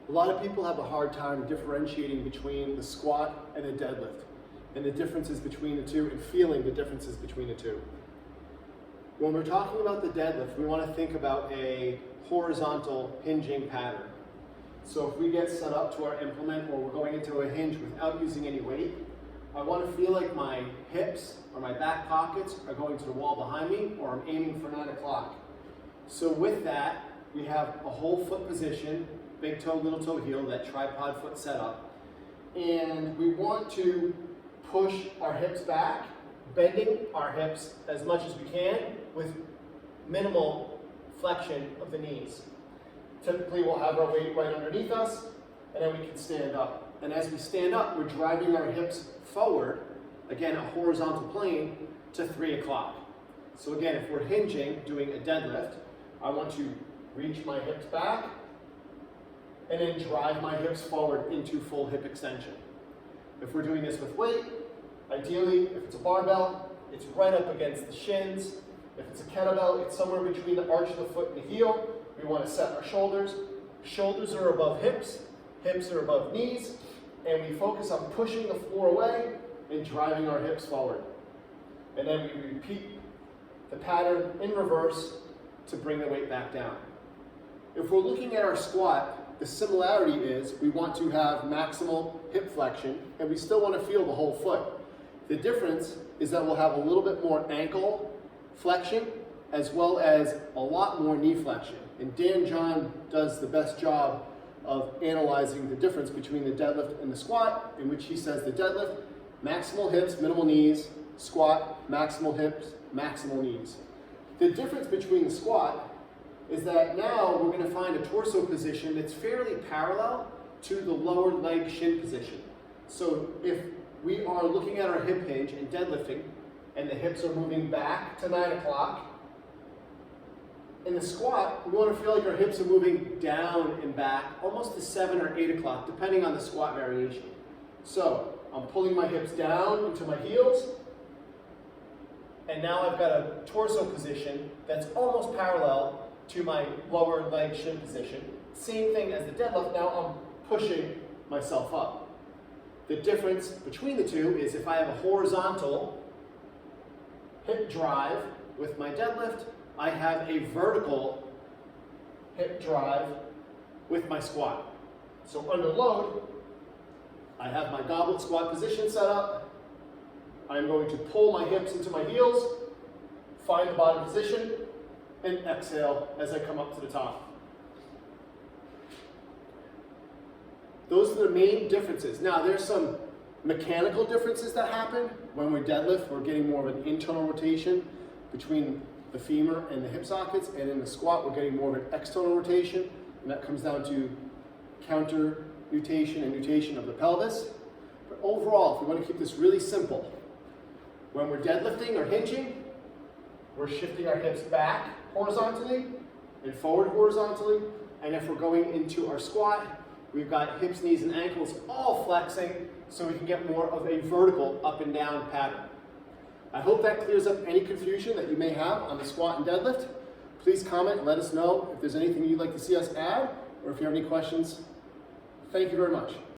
A lot of people have a hard time differentiating between the squat and the deadlift, and the differences between the two, and feeling the differences between the two. When we're talking about the deadlift, we want to think about a horizontal hinging pattern. So if we get set up to our implement or we're going into a hinge without using any weight, I want to feel like my hips or my back pockets are going to the wall behind me, or I'm aiming for 9 o'clock. So with that, we have a whole foot position, big toe, little toe, heel, that tripod foot setup. And we want to push our hips back, bending our hips as much as we can with minimal flexion of the knees. Typically, we'll have our weight right underneath us, and then we can stand up. And as we stand up, we're driving our hips forward, again, a horizontal plane, to 3 o'clock. So again, if we're hinging, doing a deadlift, I want to reach my hips back, and then drive my hips forward into full hip extension. If we're doing this with weight, ideally, if it's a barbell, it's right up against the shins. If it's a kettlebell, it's somewhere between the arch of the foot and the heel. We want to set our shoulders. Shoulders are above hips, hips are above knees, and we focus on pushing the floor away and driving our hips forward. And then we repeat the pattern in reverse to bring the weight back down. If we're looking at our squat, the similarity is we want to have maximal hip flexion, and we still want to feel the whole foot. The difference is that we'll have a little bit more ankle flexion as well as a lot more knee flexion. And Dan John does the best job of analyzing the difference between the deadlift and the squat, in which he says the deadlift, maximal hips, minimal knees, squat, maximal hips, maximal knees. The difference between the squat is that now we're going to find a torso position that's fairly parallel to the lower leg shin position. So if we are looking at our hip hinge and deadlifting, and the hips are moving back to 9 o'clock, in the squat, we want to feel like our hips are moving down and back, almost to 7 or 8 o'clock, depending on the squat variation. So I'm pulling my hips down into my heels, and now I've got a torso position that's almost parallel to my lower leg shin position. Same thing as the deadlift, now I'm pushing myself up. The difference between the two is if I have a horizontal hip drive with my deadlift, I have a vertical hip drive with my squat. So under load, I have my goblet squat position set up. I'm going to pull my hips into my heels, find the bottom position, and exhale as I come up to the top. Those are the main differences. Now, there's some mechanical differences that happen. When we deadlift, we're getting more of an internal rotation between the femur and the hip sockets, and in the squat, we're getting more of an external rotation, and that comes down to counter nutation and nutation of the pelvis. But overall, if we want to keep this really simple, when we're deadlifting or hinging, we're shifting our hips back horizontally and forward horizontally, and if we're going into our squat, we've got hips, knees, and ankles all flexing, so we can get more of a vertical up and down pattern. I hope that clears up any confusion that you may have on the squat and deadlift. Please comment and let us know if there's anything you'd like to see us add, or if you have any questions. Thank you very much.